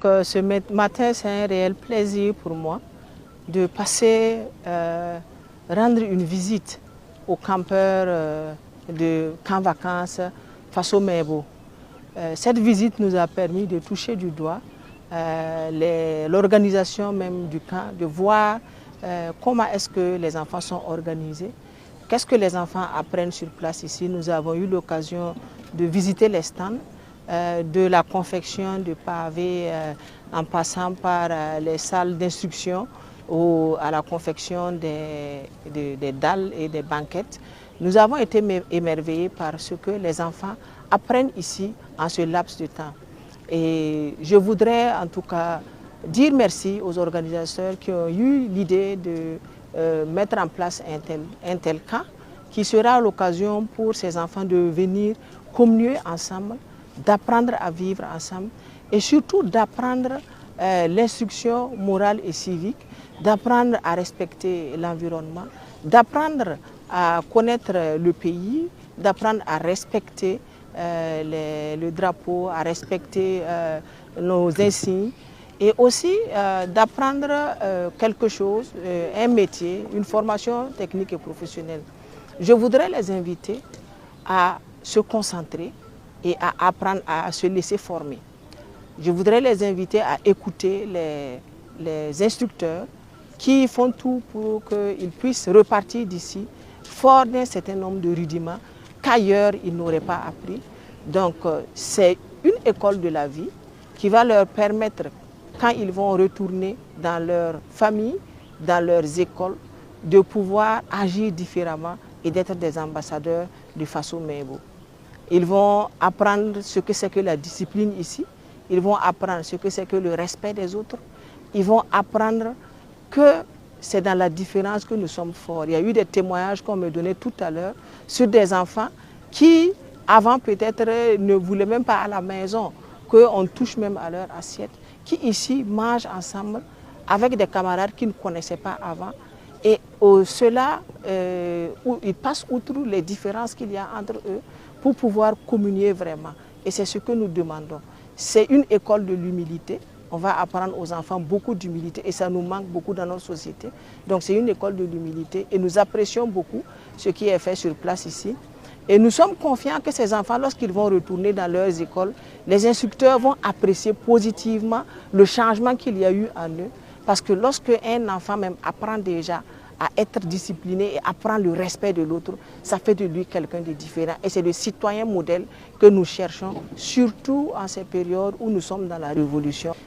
ce matin, c'est un réel plaisir pour moi de passer, rendre une visite aux campeurs de camp vacances Faso Mebo. Cette visite nous a permis de toucher du doigt l'organisation même du camp, de voir comment est-ce que les enfants sont organisés, qu'est-ce que les enfants apprennent sur place ici. Nous avons eu l'occasion de visiter les stands, de la confection de pavés en passant par les salles d'instruction à la confection des dalles et des banquettes. Nous avons été émerveillés par ce que les enfants apprennent ici en ce laps de temps. Et je voudrais en tout cas dire merci aux organisateurs qui ont eu l'idée de mettre en place un tel camp qui sera l'occasion pour ces enfants de venir communier ensemble, d'apprendre à vivre ensemble et surtout d'apprendre l'instruction morale et civique, d'apprendre à respecter l'environnement, d'apprendre à connaître le pays, d'apprendre à respecter le drapeau, à respecter nos insignes et aussi d'apprendre quelque chose, un métier, une formation technique et professionnelle. Je voudrais les inviter à se concentrer et à apprendre à se laisser former. Je voudrais les inviter à écouter les instructeurs qui font tout pour qu'ils puissent repartir d'ici fort d'un certain nombre de rudiments qu'ailleurs ils n'auraient pas appris. Donc c'est une école de la vie qui va leur permettre, quand ils vont retourner dans leur famille, dans leurs écoles, de pouvoir agir différemment et d'être des ambassadeurs du Faso Mebo. Ils vont apprendre ce que c'est que la discipline ici, ils vont apprendre ce que c'est que le respect des autres, ils vont apprendre que c'est dans la différence que nous sommes forts. Il y a eu des témoignages qu'on me donnait tout à l'heure sur des enfants qui, avant peut-être, ne voulaient même pas à la maison, qu'on touche même à leur assiette, qui ici mangent ensemble avec des camarades qu'ils ne connaissaient pas avant. Et cela, ils passent outre les différences qu'il y a entre eux pour pouvoir communier vraiment. Et c'est ce que nous demandons. C'est une école de l'humilité. On va apprendre aux enfants beaucoup d'humilité et ça nous manque beaucoup dans notre société. Donc c'est une école de l'humilité et nous apprécions beaucoup ce qui est fait sur place ici. Et nous sommes confiants que ces enfants, lorsqu'ils vont retourner dans leurs écoles, les instructeurs vont apprécier positivement le changement qu'il y a eu en eux. Parce que lorsque un enfant même apprend déjà à être discipliné et apprend le respect de l'autre, ça fait de lui quelqu'un de différent. Et c'est le citoyen modèle que nous cherchons, surtout en ces périodes où nous sommes dans la révolution.